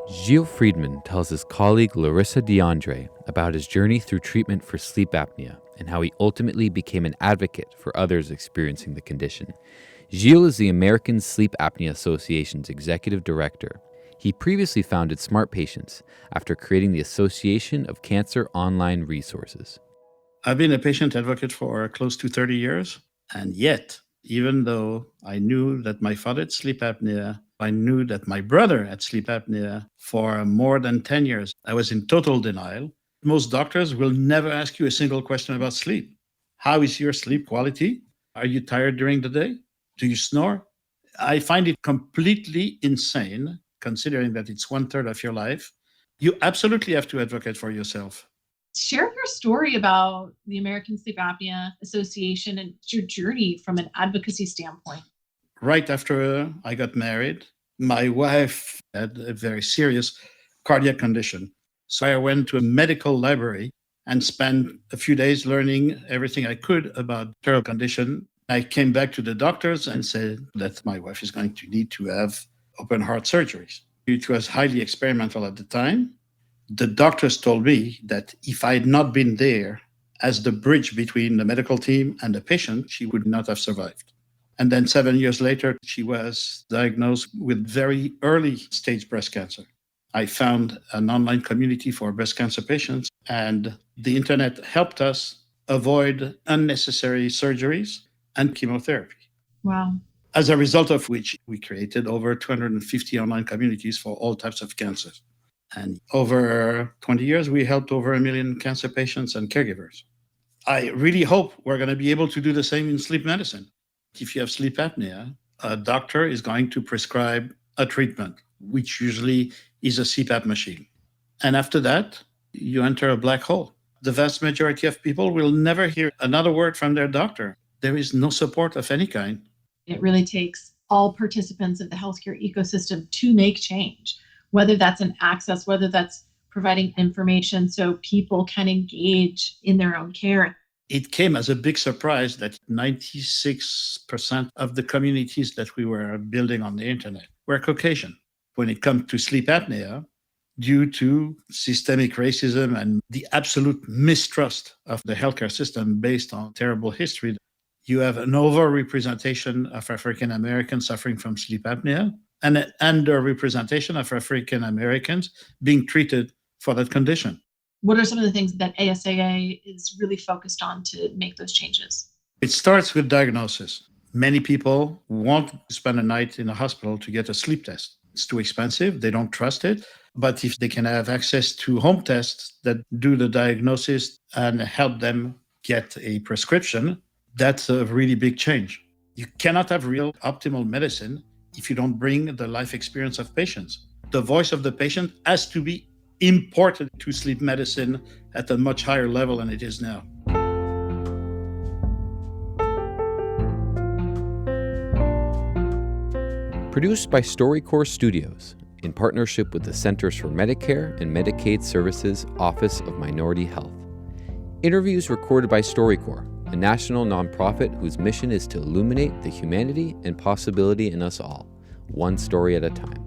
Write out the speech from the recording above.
Gilles Friedman tells his colleague Larissa about his journey through treatment for sleep apnea and how he ultimately became an advocate for others experiencing the condition. Gilles is the American Sleep Apnea Association's executive director. He previously founded Smart Patients after creating the Association of Cancer Online Resources. I've been a patient advocate for close to 30 years, and yet, even though I knew that my father had sleep apnea, I knew that my brother had sleep apnea for more than 10 years, I was in total denial. Most doctors will never ask you a single question about sleep. How is your sleep quality? Are you tired during the day? Do you snore? I find it completely insane, considering that it's 1/3 of your life. You absolutely have to advocate for yourself. Share your story about the American Sleep Apnea Association and your journey from an advocacy standpoint. Right after I got married, my wife had a very serious cardiac condition. So I went to a medical library and spent a few days learning everything I could about her condition. I came back to the doctors and said that my wife is going to need to have open heart surgeries. It was highly experimental at the time. The doctors told me that if I had not been there as the bridge between the medical team and the patient, she would not have survived. And then 7 years later, she was diagnosed with very early stage breast cancer. I found an online community for breast cancer patients, and the internet helped us avoid unnecessary surgeries and chemotherapy. Wow. As a result of which, we created over 250 online communities for all types of cancers. And over 20 years, we helped over 1 million cancer patients and caregivers. I really hope we're going to be able to do the same in sleep medicine. If you have sleep apnea, a doctor is going to prescribe a treatment, which usually is a CPAP machine. And after that, you enter a black hole. The vast majority of people will never hear another word from their doctor. There is no support of any kind. It really takes all participants of the healthcare ecosystem to make change, whether that's an access, whether that's providing information so people can engage in their own care. It came as a big surprise that 96% of the communities that we were building on the internet were Caucasian. When it comes to sleep apnea, due to systemic racism and the absolute mistrust of the healthcare system based on terrible history, you have an overrepresentation of African Americans suffering from sleep apnea and an underrepresentation of African Americans being treated for that condition. What are some of the things that ASAA is really focused on to make those changes? It starts with diagnosis. Many people won't spend a night in a hospital to get a sleep test. It's too expensive. They don't trust it. But if they can have access to home tests that do the diagnosis and help them get a prescription, that's a really big change. You cannot have real optimal medicine if you don't bring the life experience of patients. The voice of the patient has to be imported to sleep medicine at a much higher level than it is now. Produced by StoryCorps Studios in partnership with the Centers for Medicare and Medicaid Services Office of Minority Health. Interviews recorded by StoryCorps, a national nonprofit whose mission is to illuminate the humanity and possibility in us all, one story at a time.